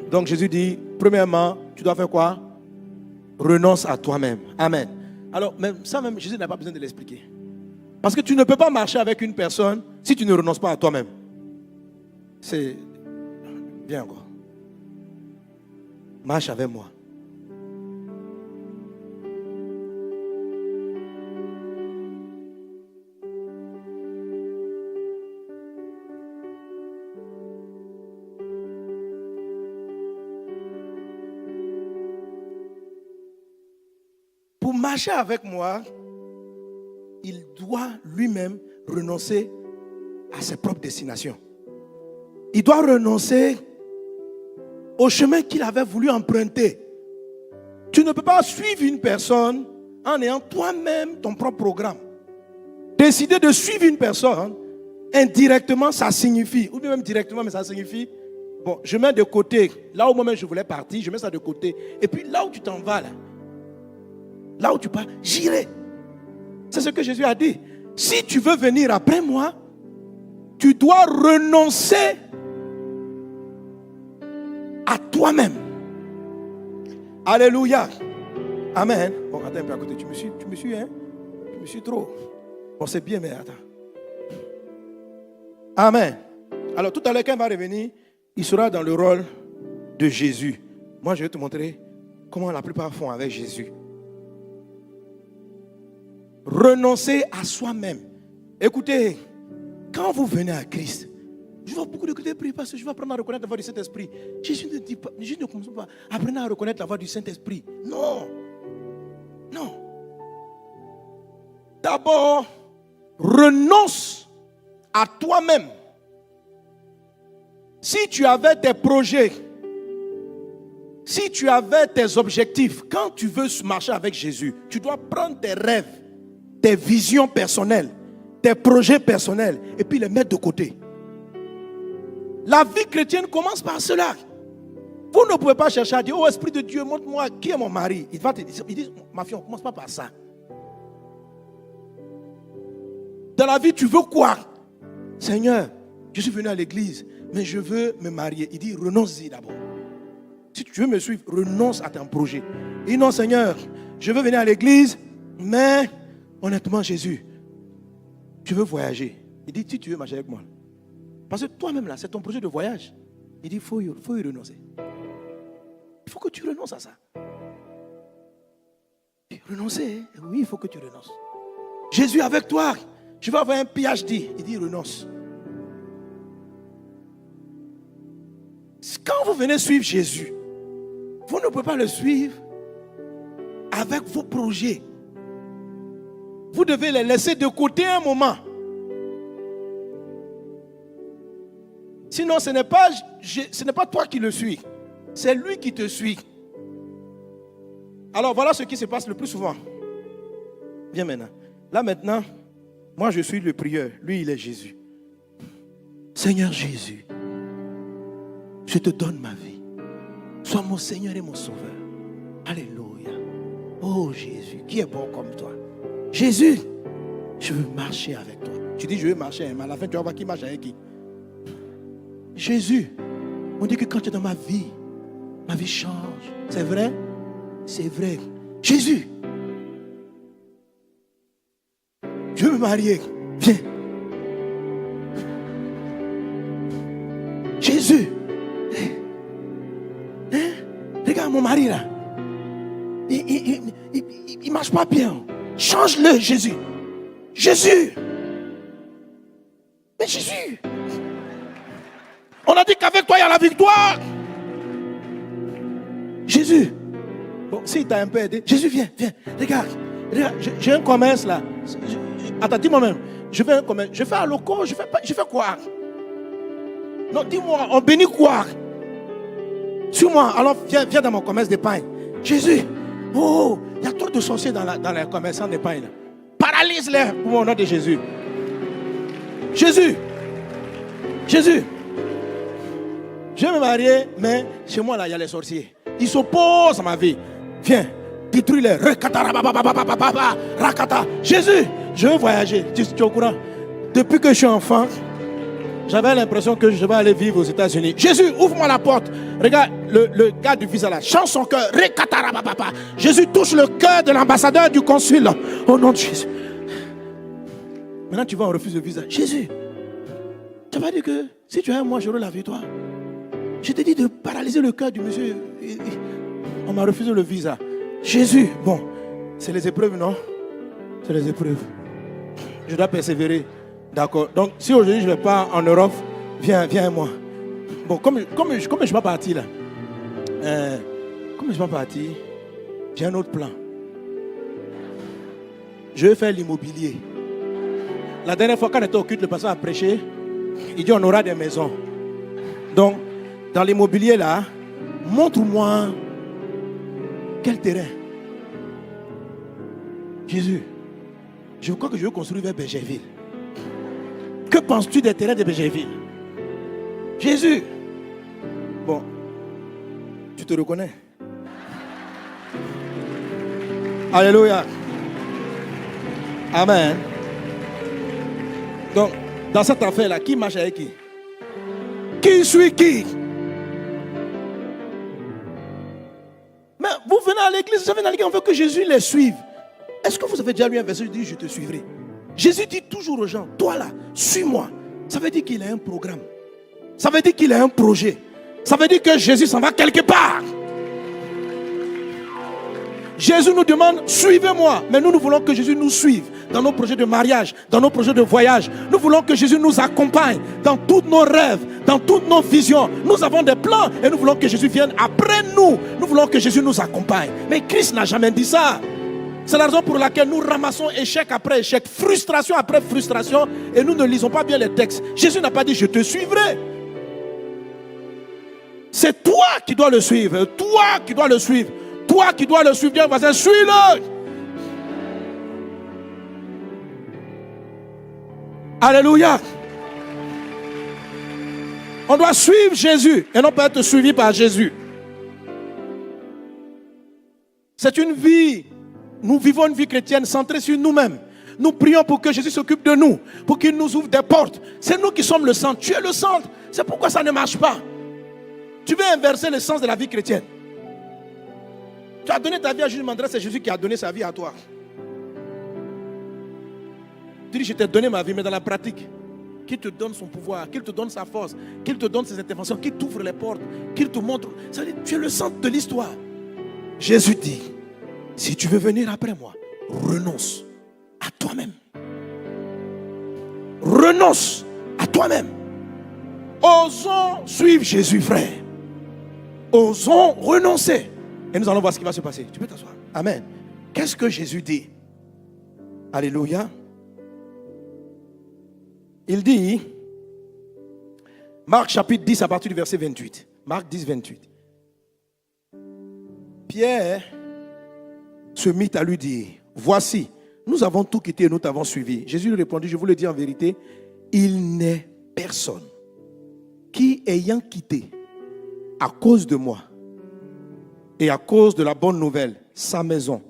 Donc Jésus dit, premièrement, tu dois faire quoi? Renonce à toi-même. Amen. Alors, même ça, même Jésus n'a pas besoin de l'expliquer. Parce que tu ne peux pas marcher avec une personne si tu ne renonces pas à toi-même. C'est... Viens encore. Marche avec moi. Pour marcher avec moi, il doit lui-même renoncer à ses propres destinations. Il doit renoncer au chemin qu'il avait voulu emprunter. Tu ne peux pas suivre une personne en ayant toi-même ton propre programme. Décider de suivre une personne, indirectement, ça signifie, ou même directement, mais ça signifie, bon, je mets de côté, là où moi-même je voulais partir, je mets ça de côté. Et puis là où tu t'en vas, là où tu pars, j'irai. C'est ce que Jésus a dit. Si tu veux venir après moi, tu dois renoncer à toi-même. Alléluia. Amen. Bon, attends un peu à côté. Tu me suis, hein? Tu me suis trop. Bon, c'est bien, mais attends. Amen. Alors, tout à l'heure, quand il va revenir, il sera dans le rôle de Jésus. Moi, je vais te montrer comment la plupart font avec Jésus. Renoncer à soi-même. Écoutez, quand vous venez à Christ, je vois beaucoup de côtés prier parce que je vais apprendre à reconnaître la voix du Saint-Esprit. Jésus ne dit pas, Jésus ne commence pas à apprendre à reconnaître la voix du Saint-Esprit. Non. Non. D'abord, renonce à toi-même. Si tu avais tes projets, si tu avais tes objectifs, quand tu veux marcher avec Jésus, tu dois prendre tes rêves, tes visions personnelles, tes projets personnels et puis les mettre de côté. La vie chrétienne commence par cela. Vous ne pouvez pas chercher à dire, oh Esprit de Dieu, montre-moi qui est mon mari. Il va te dire, il dit, ma fille, on ne commence pas par ça. Dans la vie, tu veux quoi? Seigneur, je suis venu à l'église, mais je veux me marier. Il dit, renonce-y d'abord. Si tu veux me suivre, renonce à ton projet. Il dit, non Seigneur, je veux venir à l'église, mais honnêtement Jésus, tu veux voyager. Il dit, si tu veux marcher avec moi. Parce que toi-même là, c'est ton projet de voyage. Il dit, il faut y renoncer. Il faut que tu renonces à ça. Renoncer, oui, il faut que tu renonces. Jésus avec toi, je vais avoir un PhD. Il dit, renonce. Quand vous venez suivre Jésus, vous ne pouvez pas le suivre avec vos projets. Vous devez les laisser de côté un moment. Sinon, ce n'est pas toi qui le suis. C'est lui qui te suit. Alors, voilà ce qui se passe le plus souvent. Viens maintenant. Là maintenant, moi je suis le prieur. Lui, il est Jésus. Seigneur Jésus, je te donne ma vie. Sois mon Seigneur et mon Sauveur. Alléluia. Oh Jésus, qui est bon comme toi. Jésus, je veux marcher avec toi. Tu dis je veux marcher, mais à la fin tu vas voir qui marche avec qui. Jésus, on dit que quand tu es dans ma vie change. C'est vrai? C'est vrai. Jésus, je veux me marier. Viens. Jésus, regarde mon mari là. Il marche pas bien. Change-le, Jésus. Jésus. Mais Jésus. On a dit qu'avec toi, il y a la victoire. Jésus. Bon, s'il t'a un peu aidé. Jésus, viens. Regarde, j'ai un commerce là. Attends, dis-moi même. Je fais un commerce. Je fais un loco. Je fais quoi? Non, dis-moi, on bénit quoi? Suis-moi. Alors, viens dans mon commerce d'épargne. Jésus. Oh, il y a trop de sorciers dans les commerçants d'épargne. Paralyse-les pour mon nom de Jésus. Jésus. Je vais me marier, mais chez moi, là, il y a les sorciers. Ils s'opposent à ma vie. Viens, détruis-les. Rakata. Jésus, je veux voyager. Tu es au courant? Depuis que je suis enfant, J'avais l'impression que je vais aller vivre aux États-Unis. Jésus, ouvre-moi la porte. Regarde, le gars du visa là, change son cœur. Jésus touche le cœur de l'ambassadeur, du consul. Au nom de Jésus. Maintenant, tu vas en refus de visa. Jésus, tu n'as pas dit que si tu as un mois, j'aurai la victoire. Je t'ai dit de paralyser le cœur du monsieur. On m'a refusé le visa. Jésus, bon, c'est les épreuves, non? C'est les épreuves. Je dois persévérer. D'accord. Donc, si aujourd'hui je ne vais pas en Europe, viens à moi. Bon, comme je ne suis pas parti là, comme je ne suis pas parti, j'ai un autre plan. Je vais faire l'immobilier. La dernière fois, quand on était au culte, le pasteur a prêché. Il dit on aura des maisons. Donc, dans l'immobilier là, montre-moi quel terrain. Jésus, je crois que je veux construire vers Bergerville. Que penses-tu des terrains de Bergerville? Jésus. Bon, tu te reconnais? Alléluia. Amen. Donc, dans cette affaire-là, qui marche avec qui? Qui suit qui? Mais vous venez à l'église, vous venez à l'église, on veut que Jésus les suive. Est-ce que vous avez déjà lu un verset qui dit je te suivrai? Jésus dit toujours aux gens, toi là, suis-moi. Ça veut dire qu'il a un programme. Ça veut dire qu'il a un projet. Ça veut dire que Jésus s'en va quelque part. Jésus nous demande, suivez-moi. Mais nous voulons que Jésus nous suive dans nos projets de mariage, dans nos projets de voyage. Nous voulons que Jésus nous accompagne dans tous nos rêves, dans toutes nos visions. Nous avons des plans et nous voulons que Jésus vienne après nous. Nous voulons que Jésus nous accompagne. Mais Christ n'a jamais dit ça. C'est la raison pour laquelle nous ramassons échec après échec, frustration après frustration, et nous ne lisons pas bien les textes. Jésus n'a pas dit je te suivrai. C'est toi qui dois le suivre. Toi qui dois le suivre. Toi qui dois le suivre. Dis à ton voisin, suis-le. Alléluia. On doit suivre Jésus et non pas être suivi par Jésus. C'est une vie. Nous vivons une vie chrétienne centrée sur nous-mêmes. Nous prions pour que Jésus s'occupe de nous, pour qu'il nous ouvre des portes. C'est nous qui sommes le centre. Tu es le centre. C'est pourquoi ça ne marche pas. Tu veux inverser le sens de la vie chrétienne. Tu as donné ta vie à Jésus, c'est Jésus qui a donné sa vie à toi. Tu dis, je t'ai donné ma vie, mais dans la pratique, qu'il te donne son pouvoir, qu'il te donne sa force, qu'il te donne ses interventions, qu'il t'ouvre les portes, qu'il te montre. Ça veut dire, tu es le centre de l'histoire. Jésus dit, si tu veux venir après moi, renonce à toi-même. Renonce à toi-même. Osons suivre Jésus, frère. Osons renoncer. Et nous allons voir ce qui va se passer. Tu peux t'asseoir. Amen. Qu'est-ce que Jésus dit? Alléluia. Il dit, Marc chapitre 10 à partir du verset 28. Marc 10, 28. Pierre se mit à lui dire, voici, nous avons tout quitté et nous t'avons suivi. Jésus lui répondit, je vous le dis en vérité, il n'est personne qui, ayant quitté à cause de moi et à cause de la bonne nouvelle, sa maison,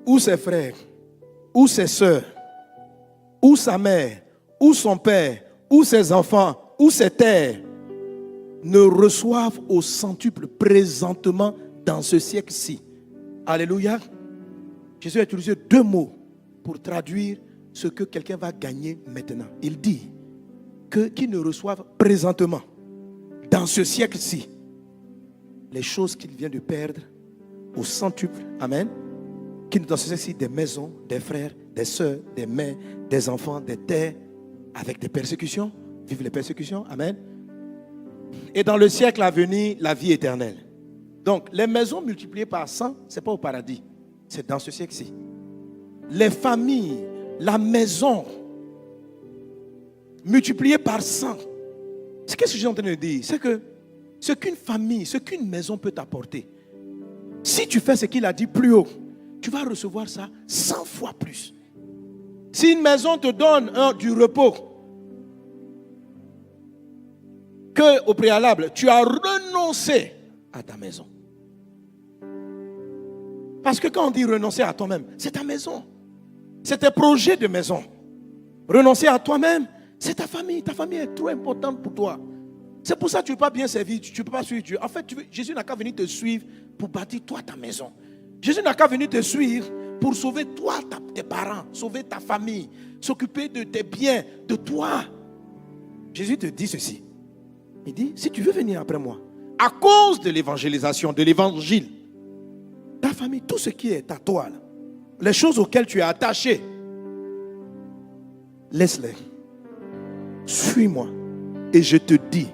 ou ses frères, ou ses soeurs, ou sa mère, ou son père, ou ses enfants, ou ses terres, ne reçoivent au centuple présentement dans ce siècle-ci. Alléluia. Jésus a utilisé deux mots pour traduire ce que quelqu'un va gagner maintenant. Il dit qu'ils ne reçoivent présentement, dans ce siècle-ci, les choses qu'il vient de perdre au centuple. Amen. Qui dans ce siècle-ci, des maisons, des frères, des soeurs, des mères, des enfants, des terres, avec des persécutions. Vivent les persécutions. Amen. Et dans le siècle à venir, la vie éternelle. Donc, les maisons multipliées par 100, ce n'est pas au paradis. C'est dans ce siècle-ci. Les familles, la maison, multipliées par 100. Qu'est-ce que je suis en train de dire? C'est que ce qu'une famille, ce qu'une maison peut t'apporter, si tu fais ce qu'il a dit plus haut, tu vas recevoir ça 100 fois plus. Si une maison te donne du repos, qu'au préalable, tu as renoncé à ta maison. Parce que quand on dit renoncer à toi-même, c'est ta maison. C'est tes projets de maison. Renoncer à toi-même, C'est ta famille. Ta famille est trop importante pour toi. C'est pour ça que tu ne peux pas bien servir, tu ne peux pas suivre Dieu. En fait, Jésus n'a qu'à venir te suivre pour bâtir toi ta maison. Jésus n'a qu'à venir te suivre pour sauver toi, tes parents, sauver ta famille, s'occuper de tes biens, de toi. Jésus te dit ceci. Il dit, si tu veux venir après moi, à cause de l'évangélisation, de l'évangile, ta famille, tout ce qui est à toi, là, les choses auxquelles tu es attaché, laisse-les. Suis-moi et je te dis.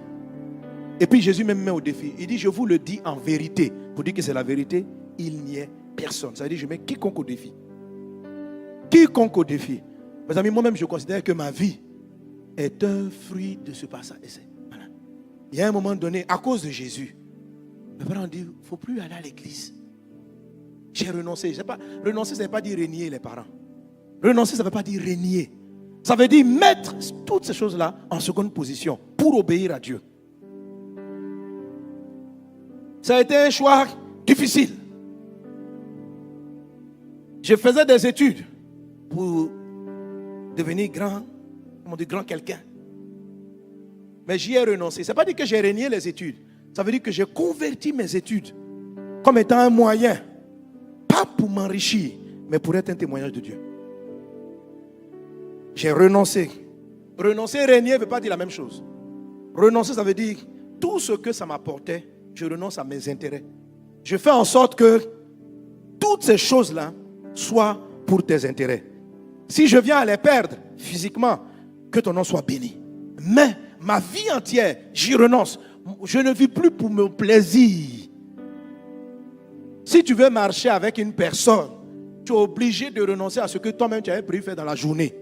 Et puis Jésus même met au défi. Il dit, je vous le dis en vérité. Pour dire que c'est la vérité, il n'y a personne. Ça veut dire, je mets quiconque au défi. Quiconque au défi. Mes amis, moi-même, je considère que ma vie est un fruit de ce passage. Voilà. Il y a un moment donné, à cause de Jésus, mes parents ont dit, il ne faut plus aller à l'église. J'ai renoncé. Renoncer, ça ne veut pas dire renier les parents. Renoncer, ça ne veut pas dire renier. Ça veut dire mettre toutes ces choses-là en seconde position pour obéir à Dieu. Ça a été un choix difficile. Je faisais des études pour devenir grand quelqu'un. Mais j'y ai renoncé. Ça ne veut pas dire que j'ai renié les études. Ça veut dire que j'ai converti mes études comme étant un moyen, pas pour m'enrichir, mais pour être un témoignage de Dieu. J'ai renoncé. Renoncer et renier ne veut pas dire la même chose. Renoncer, ça veut dire tout ce que ça m'apportait, je renonce à mes intérêts. Je fais en sorte que toutes ces choses-là soient pour tes intérêts. Si je viens à les perdre physiquement, que ton nom soit béni. Mais ma vie entière, j'y renonce. Je ne vis plus pour mon plaisir. Si tu veux marcher avec une personne, tu es obligé de renoncer à ce que toi-même tu avais prévu faire dans la journée.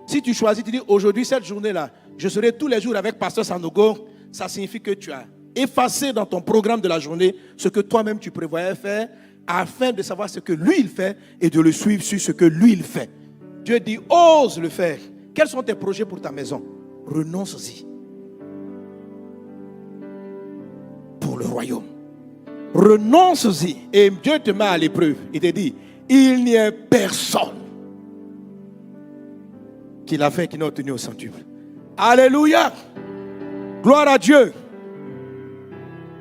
Si tu choisis, tu dis aujourd'hui, cette journée-là, je serai tous les jours avec Pasteur Sanogo, ça signifie que tu as effacé dans ton programme de la journée ce que toi-même tu prévoyais faire afin de savoir ce que lui il fait et de le suivre sur ce que lui il fait. Dieu dit, ose le faire. Quels sont tes projets pour ta maison? Renonce-y. Pour le royaume. Renonce-y. Et Dieu te met à l'épreuve. Il te dit, il n'y a personne qui l'a fait, qui n'a obtenu au centuple. Alléluia. Gloire à Dieu.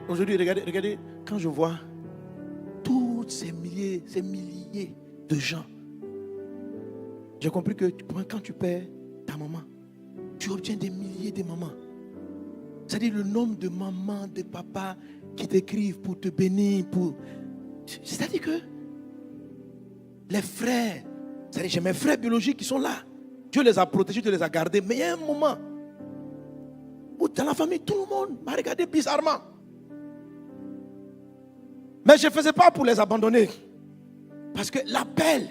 Aujourd'hui, regardez, quand je vois tous ces milliers de gens, j'ai compris que quand tu perds ta maman, tu obtiens des milliers de mamans. C'est-à-dire le nombre de mamans, de papas qui t'écrivent pour te bénir. C'est-à-dire que les frères, c'est-à-dire j'ai mes frères biologiques qui sont là. Dieu les a protégés, Dieu les a gardés. Mais il y a un moment où dans la famille, tout le monde m'a regardé bizarrement. Mais je ne faisais pas pour les abandonner. Parce que l'appel.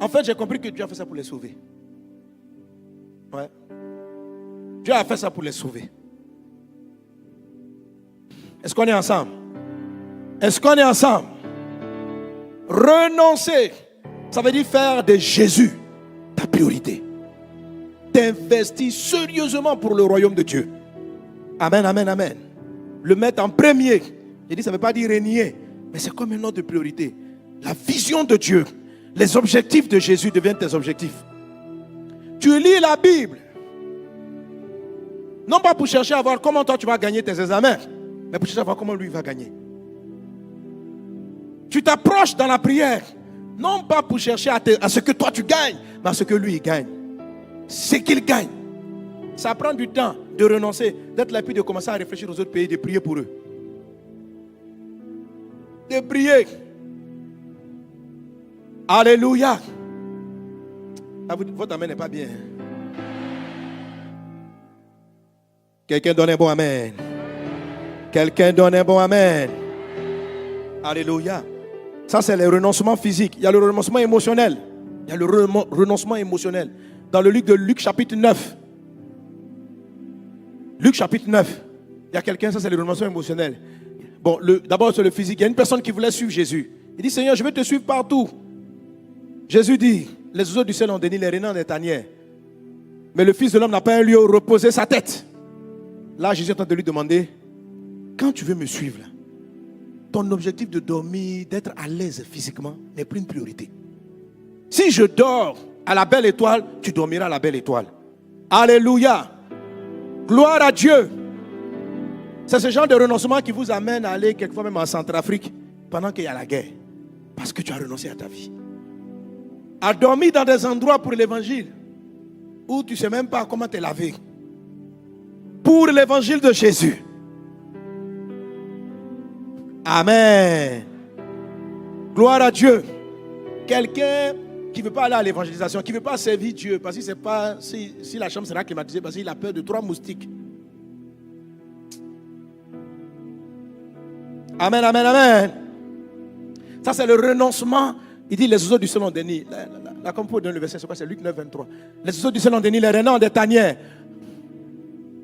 En fait, j'ai compris que Dieu a fait ça pour les sauver. Ouais. Dieu a fait ça pour les sauver. Est-ce qu'on est ensemble? Est-ce qu'on est ensemble? Renoncer, ça veut dire faire de Jésus ta priorité. T'investir sérieusement pour le royaume de Dieu. Amen, amen, amen. Le mettre en premier. J'ai dit, ça ne veut pas dire renier, mais c'est comme une autre priorité. La vision de Dieu, les objectifs de Jésus deviennent tes objectifs. Tu lis la Bible, non pas pour chercher à voir comment toi tu vas gagner tes examens, mais pour chercher à voir comment lui va gagner. Tu t'approches dans la prière, non pas pour chercher à ce que toi tu gagnes, mais à ce que lui il gagne. Ce qu'il gagne. Ça prend du temps de renoncer, d'être là puis de commencer à réfléchir aux autres pays, de prier pour eux. De prier. Alléluia. Votre amen n'est pas bien. Quelqu'un donne un bon amen. Quelqu'un donne un bon amen. Alléluia. Ça, c'est le renoncement physique. Il y a le renoncement émotionnel. Il y a le renoncement émotionnel. Dans le livre de Luc chapitre 9. Luc chapitre 9. Il y a quelqu'un, ça c'est le renoncement émotionnel. Bon, d'abord c'est le physique. Il y a une personne qui voulait suivre Jésus. Il dit, Seigneur, je vais te suivre partout. Jésus dit, les oiseaux du ciel ont des nids, les renards des tanières. Mais le Fils de l'homme n'a pas un lieu où reposer sa tête. Là, Jésus est en train de lui demander, quand tu veux me suivre, là, ton objectif de dormir, d'être à l'aise physiquement, n'est plus une priorité. Si je dors à la belle étoile, tu dormiras à la belle étoile. Alléluia. Gloire à Dieu. C'est ce genre de renoncement qui vous amène à aller quelquefois même en Centrafrique pendant qu'il y a la guerre. Parce que tu as renoncé à ta vie. À dormir dans des endroits pour l'évangile où tu ne sais même pas comment te laver. Pour l'évangile de Jésus. Amen. Gloire à Dieu. Quelqu'un qui ne veut pas aller à l'évangélisation, qui ne veut pas servir Dieu, parce que c'est pas si la chambre sera climatisée, parce qu'il a peur de 3 moustiques. Amen, amen, amen. Ça, c'est le renoncement. Il dit les oiseaux du ciel ont des nids. La compo donne le verset, c'est quoi? C'est Luc 9, 23. Les oiseaux du ciel ont des nids, les renards ont des tanières.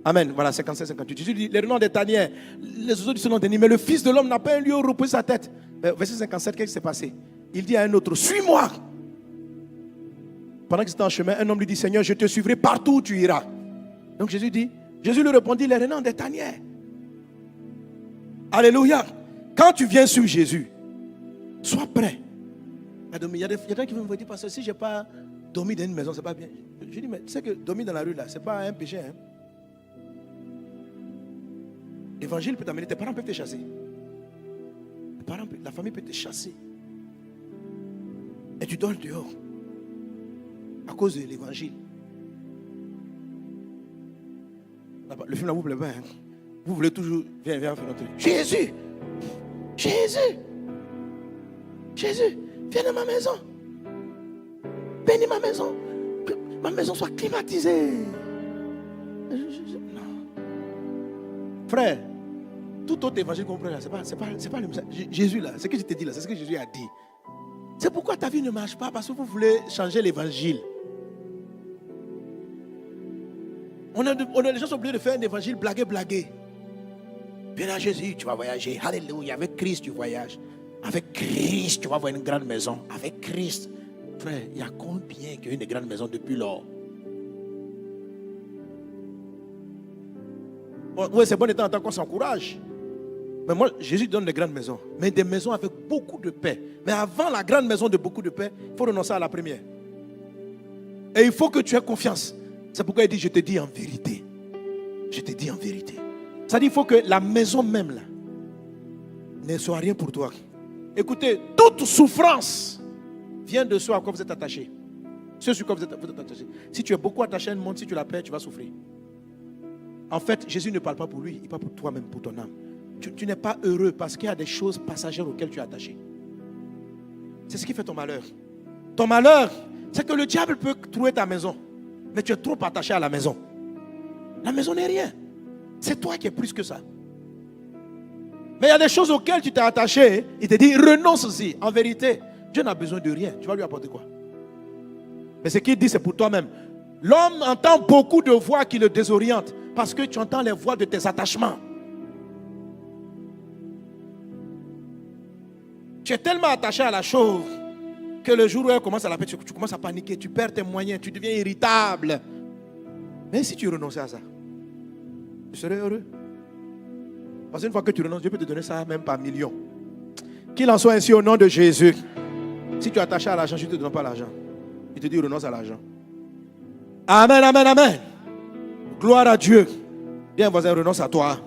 Amen. Voilà, 57, 58. Jésus dit les renards ont des tanières, les oiseaux du ciel ont des nids, mais le Fils de l'homme n'a pas un lieu où reposer sa tête. Verset 57, qu'est-ce qui s'est passé? Il dit à un autre, suis-moi. Pendant qu'il était en chemin, un homme lui dit, Seigneur, je te suivrai partout où tu iras. Donc Jésus lui répondit, les renards ont des tanières. Alléluia. Quand tu viens sur Jésus, sois prêt. Il y a des gens qui vont me dire, parce que si je n'ai pas dormi dans une maison, ce n'est pas bien. Je dis, mais tu sais que dormir dans la rue, là, ce n'est pas un péché. Hein? L'évangile peut t'amener, tes parents peuvent te chasser. La famille peut te chasser. Et tu dors dehors. À cause de l'évangile. Le film là vous plaît pas. Hein? Vous voulez toujours. Viens faire notre truc. Jésus, viens dans ma maison. Bénis ma maison. Que ma maison soit climatisée. Non. Frère, tout autre évangile qu'on prend là, c'est pas le message. Jésus là, ce que je te dis là, c'est ce que Jésus a dit. C'est pourquoi ta vie ne marche pas, parce que vous voulez changer l'évangile. On a les gens sont obligés de faire un évangile blaguer. Viens à Jésus, tu vas voyager. Alléluia. Avec Christ, tu voyages. Avec Christ, tu vas voir une grande maison. Avec Christ. Frère, il y a combien qui ont une grande maison depuis lors? Oui, c'est bon de temps en temps qu'on s'encourage. Mais moi, Jésus donne des grandes maisons. Mais des maisons avec beaucoup de paix. Mais avant la grande maison de beaucoup de paix, il faut renoncer à la première. Et il faut que tu aies confiance. C'est pourquoi il dit, je te dis en vérité. Je te dis en vérité. Ça dit, il faut que la maison même là ne soit rien pour toi. Écoutez, toute souffrance vient de ce à quoi vous êtes attaché. Ce sur quoi vous êtes attaché. Si tu es beaucoup attaché à un monde, si tu la perds, tu vas souffrir. En fait, Jésus ne parle pas pour lui, il parle pour toi-même, pour ton âme. Tu n'es pas heureux parce qu'il y a des choses passagères auxquelles tu es attaché. C'est ce qui fait ton malheur. Ton malheur, c'est que le diable peut trouver ta maison. Mais tu es trop attaché à la maison. La maison n'est rien. C'est toi qui es plus que ça. Mais il y a des choses auxquelles tu t'es attaché. Il te dit, renonce-y. En vérité, Dieu n'a besoin de rien. Tu vas lui apporter quoi? Mais ce qu'il dit, c'est pour toi-même. L'homme entend beaucoup de voix qui le désorientent parce que tu entends les voix de tes attachements. Tu es tellement attaché à la chose que le jour où elle commence à la perdre, tu commences à paniquer, tu perds tes moyens, tu deviens irritable. Mais si tu renonçais à ça, tu serais heureux. Parce qu'une fois que tu renonces, Dieu peut te donner ça même par millions. Qu'il en soit ainsi au nom de Jésus. Si tu es attaché à l'argent, je ne te donne pas l'argent. Il te dit renonce à l'argent. Amen, amen, amen. Gloire à Dieu. Bien voisin, renonce à toi.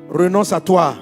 Renonce à toi.